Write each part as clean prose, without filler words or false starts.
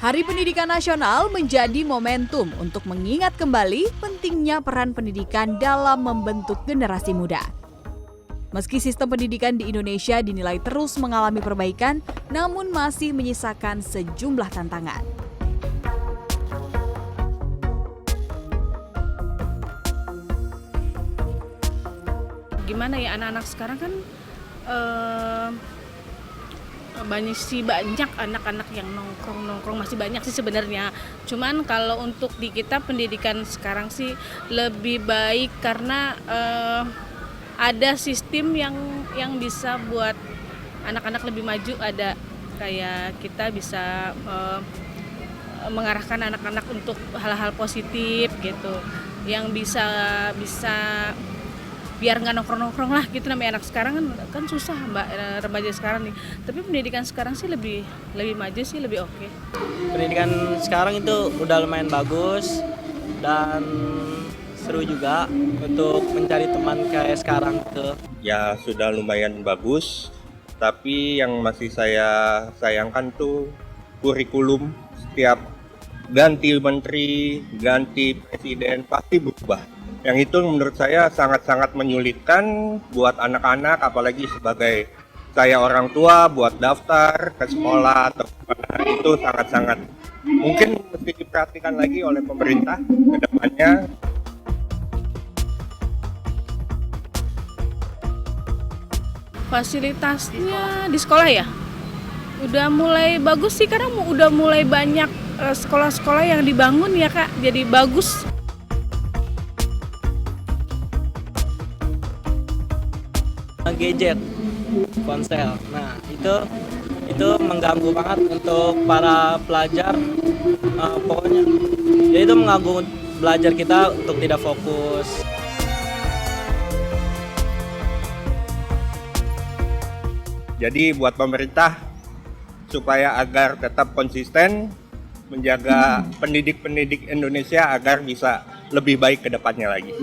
Hari Pendidikan Nasional menjadi momentum untuk mengingat kembali pentingnya peran pendidikan dalam membentuk generasi muda. Meski sistem pendidikan di Indonesia dinilai terus mengalami perbaikan, namun masih menyisakan sejumlah tantangan. Gimana ya, anak-anak sekarang kan banyak anak-anak yang nongkrong masih banyak sih sebenarnya. Cuman kalau untuk di kita pendidikan sekarang sih lebih baik karena ada sistem yang bisa buat anak-anak lebih maju. Ada kayak kita bisa mengarahkan anak-anak untuk hal-hal positif gitu, yang bisa biar nggak nongkrong lah gitu. Namanya anak sekarang kan susah mbak, remaja sekarang nih. Tapi pendidikan sekarang sih lebih maju sih, lebih oke. Pendidikan sekarang itu udah lumayan bagus dan seru juga untuk mencari teman kayak sekarang tuh. Ya sudah lumayan bagus, tapi yang masih saya sayangkan tuh kurikulum. Setiap ganti menteri, ganti presiden pasti berubah. Yang itu menurut saya sangat-sangat menyulitkan buat anak-anak, apalagi sebagai saya orang tua, buat daftar ke sekolah atau kemana, itu sangat-sangat mungkin mesti diperhatikan lagi oleh pemerintah ke depannya. Fasilitasnya di sekolah ya udah mulai bagus sih, karena udah mulai banyak sekolah-sekolah yang dibangun ya Kak, jadi bagus. Gadget, ponsel. Nah, itu mengganggu banget untuk para pelajar. Pokoknya ya itu mengganggu belajar kita untuk tidak fokus. Jadi buat pemerintah supaya agar tetap konsisten menjaga pendidik-pendidik Indonesia agar bisa lebih baik ke depannya lagi.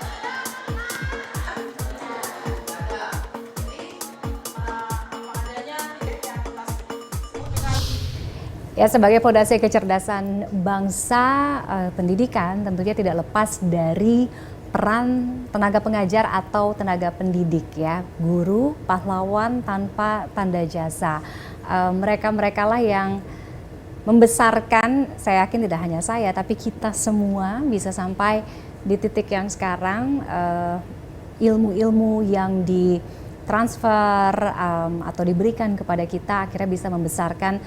Ya, sebagai fondasi kecerdasan bangsa, pendidikan tentunya tidak lepas dari peran tenaga pengajar atau tenaga pendidik ya. Guru, pahlawan tanpa tanda jasa. Mereka-mereka lah yang membesarkan, saya yakin tidak hanya saya, tapi kita semua bisa sampai di titik yang sekarang, ilmu-ilmu yang ditransfer atau diberikan kepada kita akhirnya bisa membesarkan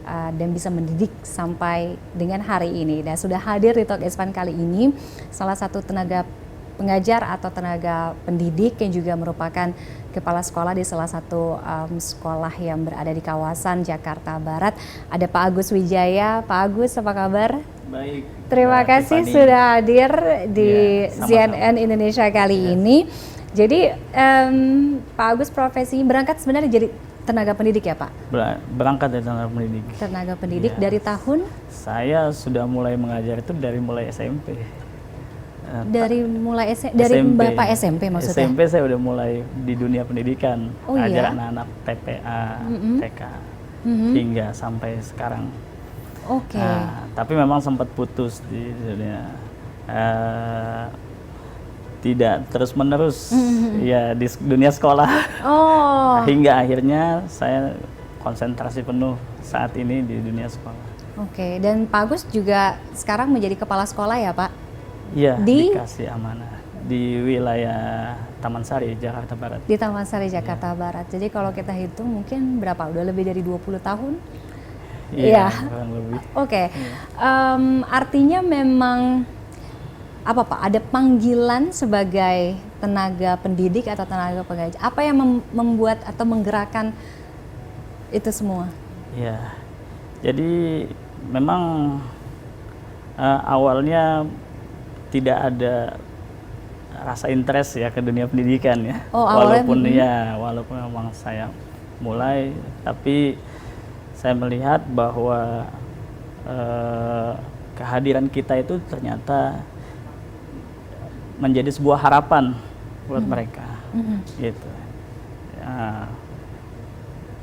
dan bisa mendidik sampai dengan hari ini. Dan sudah hadir di Talk Expand kali ini salah satu tenaga pengajar atau tenaga pendidik yang juga merupakan kepala sekolah di salah satu sekolah yang berada di kawasan Jakarta Barat. Ada Pak Agus Wijaya. Pak Agus, apa kabar? Baik. Terima kasih sudah hadir di CNN Indonesia kali ini. Jadi Pak Agus profesi berangkat sebenarnya jadi tenaga pendidik ya Pak? Berangkat dari tenaga pendidik. Tenaga pendidik ya. Dari tahun? Saya sudah mulai mengajar itu dari mulai SMP. Dari mulai dari Bapak SMP maksudnya? SMP saya udah mulai di dunia pendidikan, ajar iya? anak-anak TPA, TK, hingga sampai sekarang. Oke. Tapi memang sempat putus di dunia. Tidak terus-menerus ya di dunia sekolah. Hingga akhirnya saya konsentrasi penuh saat ini di dunia sekolah. Oke, dan Pak Agus juga sekarang menjadi kepala sekolah ya Pak? Iya, dikasih amanah di wilayah Taman Sari, Jakarta Barat. Di Taman Sari, Jakarta Barat. Jadi kalau kita hitung mungkin berapa? Udah lebih dari 20 tahun? Iya, kurang lebih. Oke. Artinya memang apa Pak? Ada panggilan sebagai tenaga pendidik atau tenaga pengajar? Apa yang membuat atau menggerakkan itu semua? Iya. Jadi memang awalnya tidak ada rasa interest ya ke dunia pendidikan ya. Walaupun memang saya mulai, tapi saya melihat bahwa kehadiran kita itu ternyata menjadi sebuah harapan buat mereka, gitu. Ya,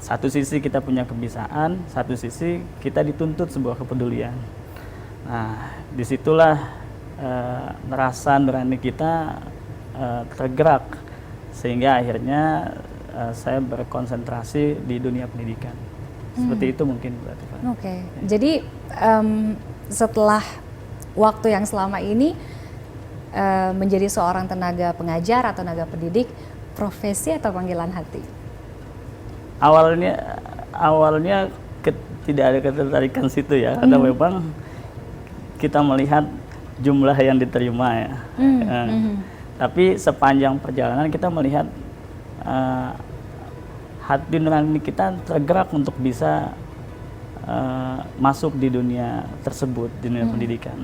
satu sisi kita punya kebiasaan, satu sisi kita dituntut sebuah kepedulian. Nah, disitulah rasa nurani kita tergerak, sehingga akhirnya saya berkonsentrasi di dunia pendidikan. Seperti itu mungkin berarti Pak. Oke. Jadi setelah waktu yang selama ini menjadi seorang tenaga pengajar atau tenaga pendidik, profesi atau panggilan hati? Awalnya tidak ada ketertarikan situ ya, karena memang kita melihat jumlah yang diterima ya. Tapi sepanjang perjalanan kita melihat hati nurani kita tergerak untuk bisa masuk di dunia tersebut, di dunia pendidikan.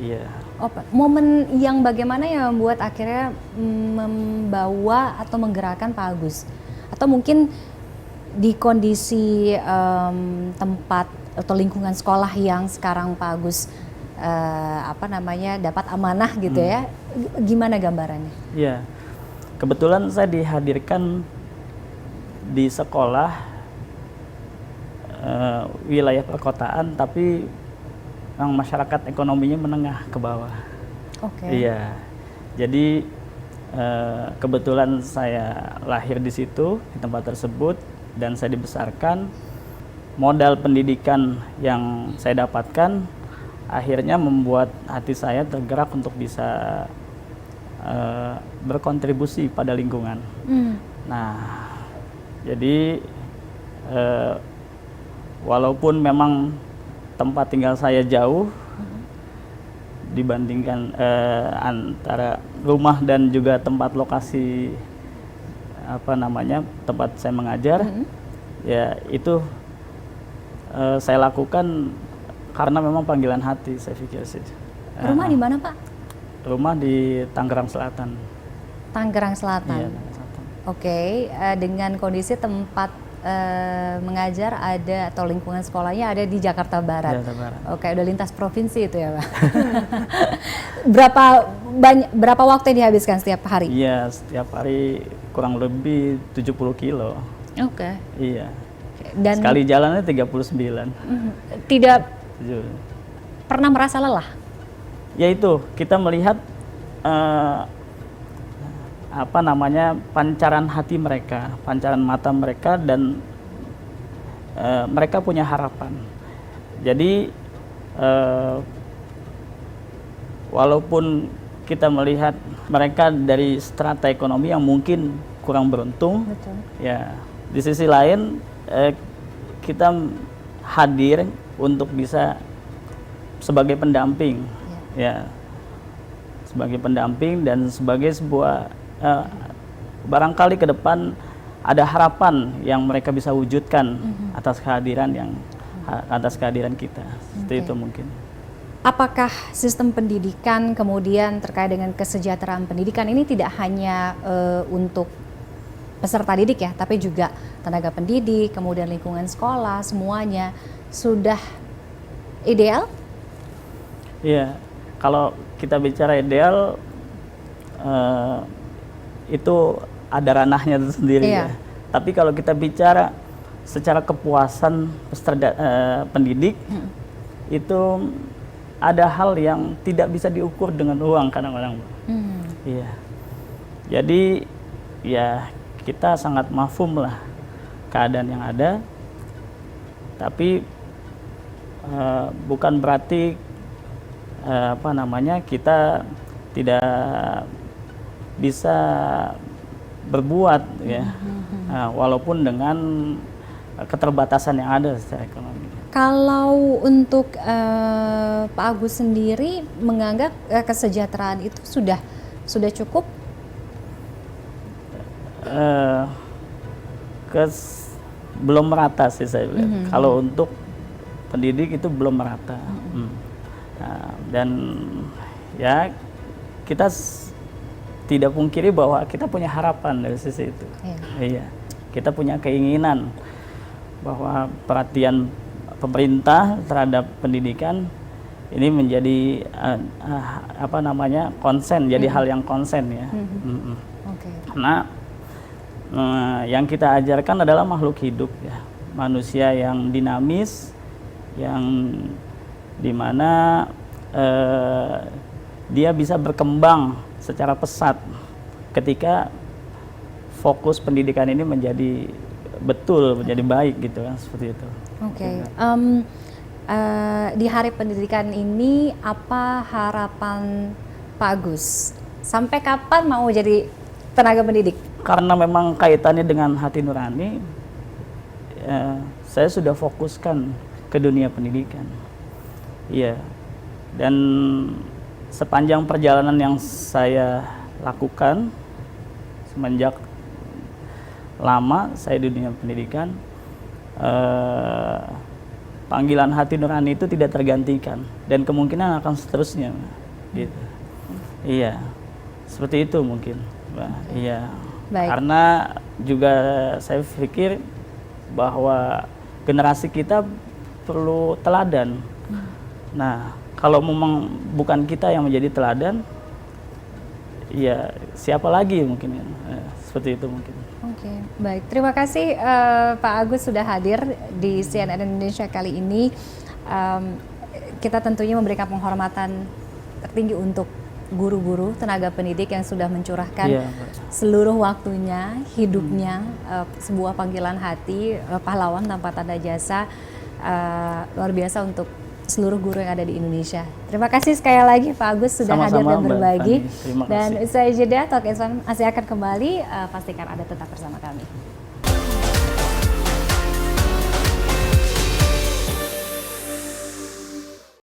Iya. Momen yang bagaimana yang membuat akhirnya membawa atau menggerakkan Pak Agus? Atau mungkin di kondisi tempat atau lingkungan sekolah yang sekarang Pak Agus dapat amanah gitu ya, gimana gambarannya? Iya, kebetulan saya dihadirkan di sekolah wilayah perkotaan, tapi yang masyarakat ekonominya menengah ke bawah. Oke. Iya, jadi kebetulan saya lahir di situ, di tempat tersebut, dan saya dibesarkan. Modal pendidikan yang saya dapatkan akhirnya membuat hati saya tergerak untuk bisa berkontribusi pada lingkungan. Nah, jadi walaupun memang tempat tinggal saya jauh dibandingkan antara rumah dan juga tempat lokasi tempat saya mengajar, ya itu saya lakukan karena memang panggilan hati, saya pikir sih. Rumah di mana Pak? Rumah di Tangerang Selatan. Tangerang Selatan. Iya, Tangerang Selatan. Oke, dengan kondisi tempat mengajar ada atau lingkungan sekolahnya ada di Jakarta Barat. Jakarta Barat. Oke, udah lintas provinsi itu ya Pak. Berapa waktu yang dihabiskan setiap hari? Iya, setiap hari kurang lebih 70 kilo. Oke. Iya. Dan sekali jalannya 39. Tidak 7. pernah merasa lelah? Yaitu kita melihat pancaran hati mereka, pancaran mata mereka, dan mereka punya harapan. Jadi walaupun kita melihat mereka dari strata ekonomi yang mungkin kurang beruntung, betul, ya di sisi lain kita hadir untuk bisa sebagai pendamping, ya sebagai pendamping dan sebagai sebuah barangkali ke depan ada harapan yang mereka bisa wujudkan atas kehadiran kita. Seperti itu mungkin. Apakah sistem pendidikan kemudian terkait dengan kesejahteraan pendidikan ini tidak hanya untuk peserta didik ya, tapi juga tenaga pendidik, kemudian lingkungan sekolah, semuanya sudah ideal? Iya, kalau kita bicara ideal itu ada ranahnya sendiri ya. Tapi kalau kita bicara secara kepuasan peserta pendidik, itu ada hal yang tidak bisa diukur dengan uang kadang-kadang. Iya. Jadi ya kita sangat mafhum lah keadaan yang ada, tapi bukan berarti kita tidak bisa berbuat ya, walaupun dengan keterbatasan yang ada secara ekonomi. Kalau untuk Pak Agus sendiri menganggap kesejahteraan itu sudah cukup? Belum merata sih saya lihat. Kalau untuk pendidik itu belum merata. Dan ya kita tidak pungkiri bahwa kita punya harapan dari sisi itu. Iya. Kita punya keinginan bahwa perhatian pemerintah terhadap pendidikan ini menjadi konsen, jadi hal yang konsen ya. Karena yang kita ajarkan adalah makhluk hidup ya, manusia yang dinamis, yang dimana dia bisa berkembang secara pesat ketika fokus pendidikan ini menjadi betul, menjadi baik gitu kan, seperti itu. Oke. Di Hari Pendidikan ini apa harapan Pak Agus? Sampai kapan mau jadi tenaga pendidik? Karena memang kaitannya dengan hati nurani, saya sudah fokuskan ke dunia pendidikan. Iya. Dan sepanjang perjalanan yang saya lakukan semenjak lama saya di dunia pendidikan, panggilan hati nurani itu tidak tergantikan dan kemungkinan akan seterusnya, gitu. Iya, seperti itu mungkin, Mbak. Iya. Baik. Karena juga saya pikir bahwa generasi kita perlu teladan. Nah, kalau memang bukan kita yang menjadi teladan, ya siapa lagi mungkin ya. Seperti itu mungkin. Oke, baik. Terima kasih Pak Agus sudah hadir di CNN Indonesia kali ini. Kita tentunya memberikan penghormatan tertinggi untuk guru-guru, tenaga pendidik yang sudah mencurahkan seluruh waktunya, hidupnya, sebuah panggilan hati, pahlawan tanpa tanda jasa, luar biasa untuk seluruh guru yang ada di Indonesia. Terima kasih sekali lagi Pak Agus sudah hadir dan berbagi. Dan usai jeda, Talk is Fun masih akan kembali, pastikan Anda tetap bersama kami.